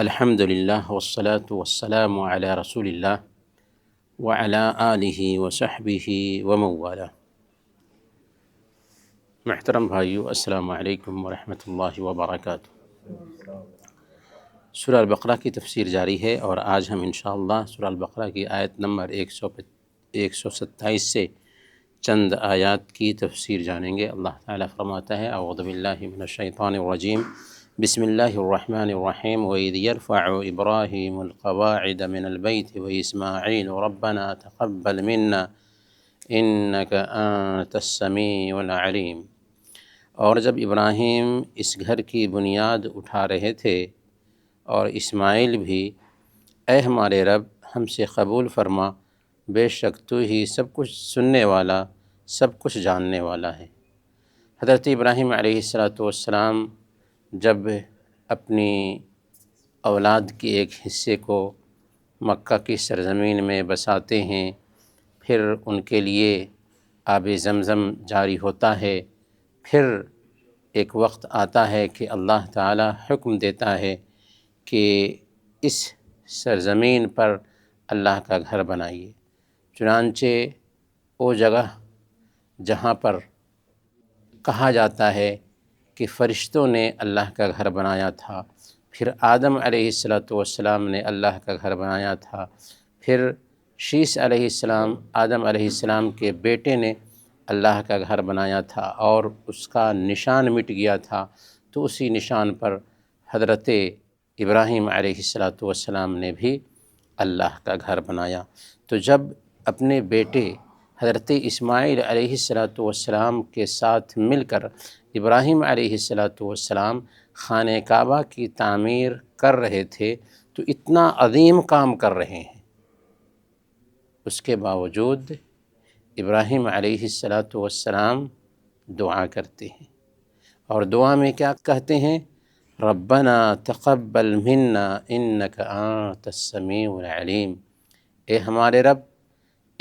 الحمد للہ والصلاة والسلام علی رسول اللہ وعلی آلہ وصحبہ ومن والہ۔ محترم بھائیو، السلام علیکم ورحمۃ اللہ وبرکاتہ۔ سورہ البقرہ کی تفسیر جاری ہے، اور آج ہم انشاءاللہ سورہ البقرہ کی آیت نمبر 127 سے چند آیات کی تفسیر جانیں گے۔ اللہ تعالیٰ فرماتا ہے: اعوذ باللہ من الشیطان الرجیم، بسم اللہ الرحمن الرحیم۔ وَإِذْ يَرْفَعُ إِبْرَاهِيمُ الْقَوَاعِدَ مِنَ الْبَيْتِ وَإِسْمَاعِيلُ رَبَّنَا تَقَبَّلْ مِنَّا إِنَّكَ أَنْتَ السَّمِيعُ الْعَلِيمُ۔ اور جب ابراہیم اس گھر کی بنیاد اٹھا رہے تھے اور اسماعیل بھی، اے ہمارے رب ہم سے قبول فرما، بے شک تو ہی سب کچھ سننے والا، سب کچھ جاننے والا ہے۔ حضرت ابراہیم علیہ السلام جب اپنی اولاد کے ایک حصے کو مکہ کی سرزمین میں بساتے ہیں، پھر ان کے لیے آب زمزم جاری ہوتا ہے، پھر ایک وقت آتا ہے کہ اللہ تعالی حکم دیتا ہے کہ اس سرزمین پر اللہ کا گھر بنائیے۔ چنانچہ وہ جگہ جہاں پر کہا جاتا ہے کہ فرشتوں نے اللہ کا گھر بنایا تھا، پھر آدم علیہ السلام نے اللہ کا گھر بنایا تھا، پھر شیث علیہ السلام آدم علیہ السلام کے بیٹے نے اللہ کا گھر بنایا تھا، اور اس کا نشان مٹ گیا تھا، تو اسی نشان پر حضرت ابراہیم علیہ السلام نے بھی اللہ کا گھر بنایا۔ تو جب اپنے بیٹے حضرت اسماعیل علیہ السلام کے ساتھ مل کر ابراہیم علیہ السلام خانہ کعبہ کی تعمیر کر رہے تھے، تو اتنا عظیم کام کر رہے ہیں، اس کے باوجود ابراہیم علیہ السلام دعا کرتے ہیں، اور دعا میں کیا کہتے ہیں؟ ربنا تقبل منا انک انت السمیع العلیم۔ اے ہمارے رب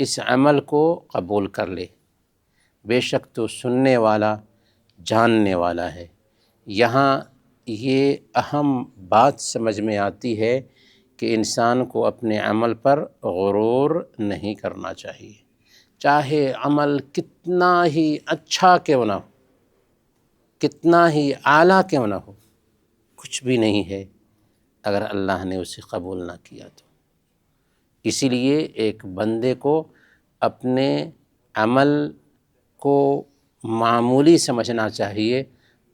اس عمل کو قبول کر لے، بے شک تو سننے والا، جاننے والا ہے۔ یہاں یہ اہم بات سمجھ میں آتی ہے کہ انسان کو اپنے عمل پر غرور نہیں کرنا چاہیے، چاہے عمل کتنا ہی اچھا کیوں نہ ہو، کتنا ہی اعلیٰ کیوں نہ ہو، کچھ بھی نہیں ہے اگر اللہ نے اسے قبول نہ کیا تو۔ اسی لیے ایک بندے کو اپنے عمل کو معمولی سمجھنا چاہیے،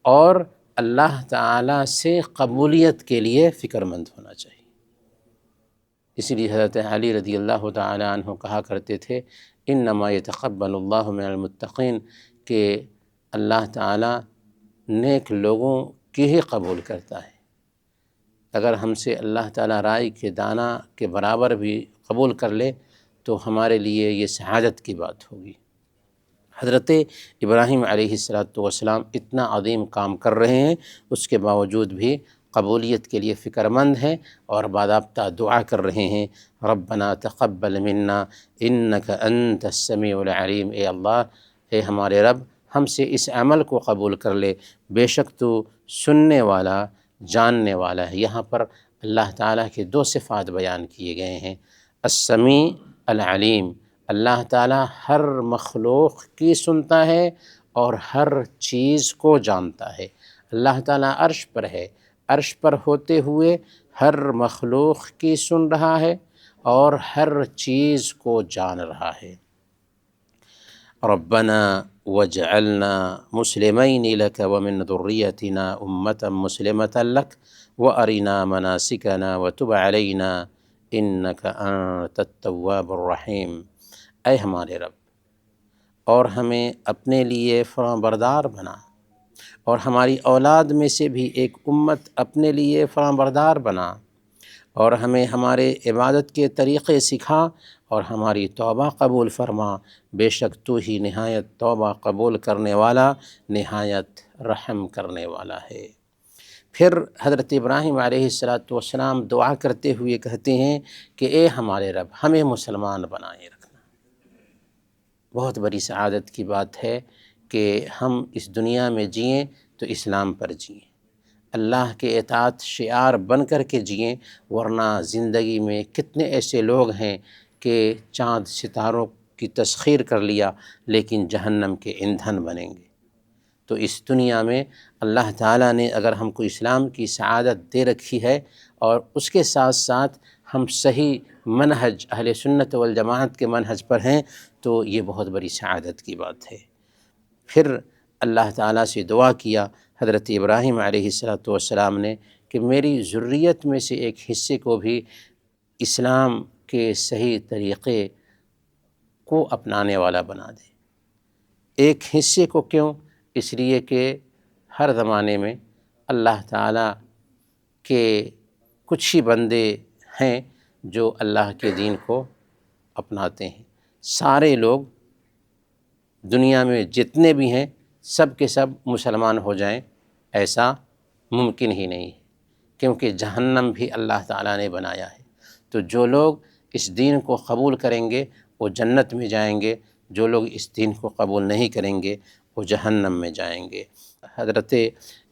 اور اللہ تعالیٰ سے قبولیت کے لیے فکر مند ہونا چاہیے۔ اسی لیے حضرت علی رضی اللہ تعالی عنہ کہا کرتے تھے: انما یتقبل اللہ من المتقین، کہ اللہ تعالیٰ نیک لوگوں کی ہی قبول کرتا ہے۔ اگر ہم سے اللہ تعالیٰ رائی کے دانہ کے برابر بھی قبول کر لے تو ہمارے لیے یہ سعادت کی بات ہوگی۔ حضرت ابراہیم علیہ السلام اتنا عظیم کام کر رہے ہیں، اس کے باوجود بھی قبولیت کے لیے فکر مند ہیں، اور باضابطہ دعا کر رہے ہیں: ربنا تقبل منا انک انت السمیع العلیم۔ اے اللہ، اے ہمارے رب ہم سے اس عمل کو قبول کر لے، بے شک تو سننے والا، جاننے والا ہے۔ یہاں پر اللہ تعالیٰ کے دو صفات بیان کیے گئے ہیں: السمیع، العلیم۔ اللہ تعالیٰ ہر مخلوق کی سنتا ہے اور ہر چیز کو جانتا ہے۔ اللہ تعالیٰ عرش پر ہے، عرش پر ہوتے ہوئے ہر مخلوق کی سن رہا ہے اور ہر چیز کو جان رہا ہے۔ ربنا وجعلنا مسلمین لک ومن ذریتنا امة مسلمة لک وارنا مناسکنا وتب علینا انک انت التواب الرحیم۔ اے ہمارے رب، اور ہمیں اپنے لیے فرما بردار بنا، اور ہماری اولاد میں سے بھی ایک امت اپنے لیے فرما بردار بنا، اور ہمیں ہمارے عبادت کے طریقے سکھا، اور ہماری توبہ قبول فرما، بے شک تو ہی نہایت توبہ قبول کرنے والا، نہایت رحم کرنے والا ہے۔ پھر حضرت ابراہیم علیہ السلام دعا کرتے ہوئے کہتے ہیں کہ اے ہمارے رب ہمیں مسلمان بنائے رکھنا۔ بہت بڑی سعادت کی بات ہے کہ ہم اس دنیا میں جئیں تو اسلام پر جئیں، اللہ کے اطاعت شعار بن کر کے جئیں، ورنہ زندگی میں کتنے ایسے لوگ ہیں کہ چاند ستاروں کی تسخیر کر لیا لیکن جہنم کے ایندھن بنیں گے۔ تو اس دنیا میں اللہ تعالیٰ نے اگر ہم کو اسلام کی سعادت دے رکھی ہے اور اس کے ساتھ ساتھ ہم صحیح منہج اہل سنت والجماعت کے منہج پر ہیں تو یہ بہت بڑی سعادت کی بات ہے۔ پھر اللہ تعالیٰ سے دعا کیا حضرت ابراہیم علیہ السلام نے کہ میری ذریت میں سے ایک حصے کو بھی اسلام کے صحیح طریقے کو اپنانے والا بنا دے۔ ایک حصے کو کیوں؟ اس لیے کہ ہر زمانے میں اللہ تعالیٰ کے کچھ ہی بندے ہیں جو اللہ کے دین کو اپناتے ہیں۔ سارے لوگ دنیا میں جتنے بھی ہیں سب کے سب مسلمان ہو جائیں ایسا ممکن ہی نہیں ہے، کیونکہ جہنم بھی اللہ تعالیٰ نے بنایا ہے۔ تو جو لوگ اس دین کو قبول کریں گے وہ جنت میں جائیں گے، جو لوگ اس دین کو قبول نہیں کریں گے وہ جہنم میں جائیں گے۔ حضرت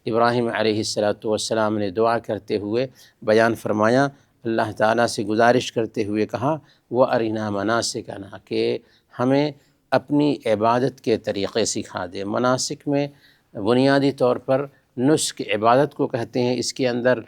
ابراہیم علیہ السلام نے دعا کرتے ہوئے بیان فرمایا، اللہ تعالیٰ سے گزارش کرتے ہوئے کہا وَأَرِنَا مَنَاسِكَنَا، کہ ہمیں اپنی عبادت کے طریقے سکھا دے۔ مناسک میں بنیادی طور پر نسک عبادت کو کہتے ہیں، اس کے اندر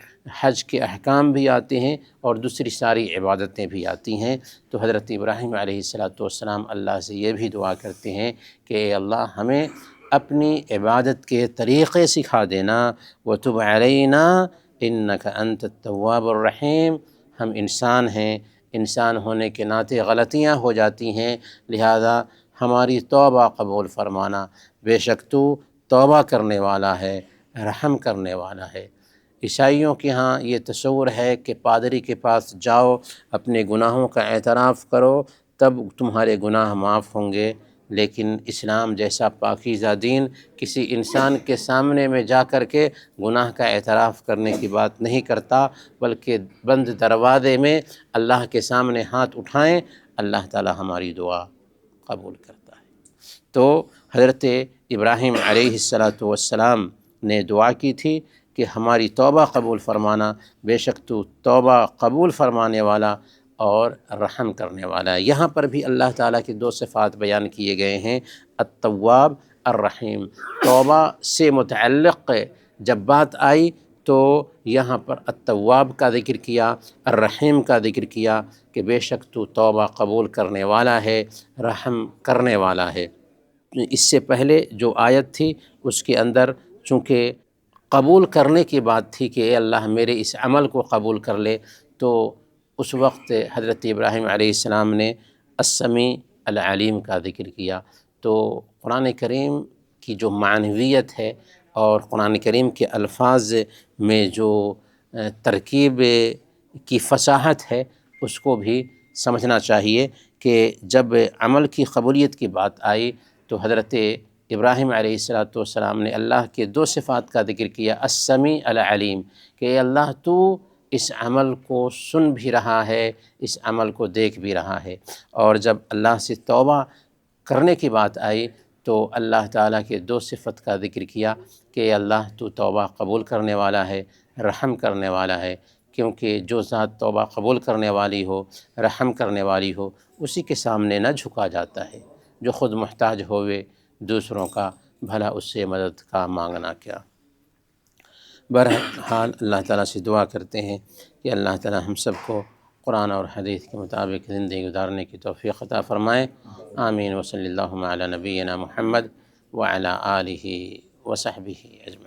حج کے احکام بھی آتے ہیں اور دوسری ساری عبادتیں بھی آتی ہیں۔ تو حضرت ابراہیم علیہ السلام اللہ سے یہ بھی دعا کرتے ہیں کہ اے اللہ ہمیں اپنی عبادت کے طریقے سکھا دینا، وَتُبْ عَلَيْنَا إِنَّكَ أَنْتَ التَّوَّابُ الرَّحِيمُ۔ ہم انسان ہیں، انسان ہونے کے ناطے غلطیاں ہو جاتی ہیں، لہذا ہماری توبہ قبول فرمانا، بے شک تو توبہ کرنے والا ہے، رحم کرنے والا ہے۔ عیسائیوں کے ہاں یہ تصور ہے کہ پادری کے پاس جاؤ، اپنے گناہوں کا اعتراف کرو، تب تمہارے گناہ معاف ہوں گے، لیکن اسلام جیسا پاکیزہ دین کسی انسان کے سامنے میں جا کر کے گناہ کا اعتراف کرنے کی بات نہیں کرتا، بلکہ بند دروازے میں اللہ کے سامنے ہاتھ اٹھائیں، اللہ تعالی ہماری دعا قبول کرتا ہے۔ تو حضرت ابراہیم علیہ السلام نے دعا کی تھی کہ ہماری توبہ قبول فرمانا، بے شک تو توبہ قبول فرمانے والا اور رحم کرنے والا ہے۔ یہاں پر بھی اللہ تعالیٰ کی دو صفات بیان کیے گئے ہیں، التواب الرحیم۔ توبہ سے متعلق جب بات آئی تو یہاں پر التواب کا ذکر کیا، الرحیم کا ذکر کیا کہ بے شک تو توبہ قبول کرنے والا ہے، رحم کرنے والا ہے۔ اس سے پہلے جو آیت تھی اس کے اندر چونکہ قبول کرنے کی بات تھی کہ اے اللہ میرے اس عمل کو قبول کر لے، تو اس وقت حضرت ابراہیم علیہ السلام نے السمیع العلیم کا ذکر کیا۔ تو قرآن کریم کی جو معنویت ہے اور قرآن کریم کے الفاظ میں جو ترکیب کی فصاحت ہے اس کو بھی سمجھنا چاہیے کہ جب عمل کی قبولیت کی بات آئی تو حضرت ابراہیم علیہ السلام نے اللہ کے دو صفات کا ذکر کیا، السمیع العلیم، کہ اے اللہ تو اس عمل کو سن بھی رہا ہے، اس عمل کو دیکھ بھی رہا ہے۔ اور جب اللہ سے توبہ کرنے کی بات آئی تو اللہ تعالیٰ کے دو صفت کا ذکر کیا کہ اے اللہ تو توبہ قبول کرنے والا ہے، رحم کرنے والا ہے، کیونکہ جو ذات توبہ قبول کرنے والی ہو، رحم کرنے والی ہو، اسی کے سامنے نہ جھکا جاتا ہے۔ جو خود محتاج ہوئے دوسروں کا بھلا اس سے مدد کا مانگنا کیا۔ بہرحال اللہ تعالیٰ سے دعا کرتے ہیں کہ اللہ تعالیٰ ہم سب کو قرآن اور حدیث کے مطابق زندگی گزارنے کی توفیق عطا فرمائے۔ آمین۔ وصلی اللہ علی نبینا محمد وعلی آلہ وصحبہ اجمعین۔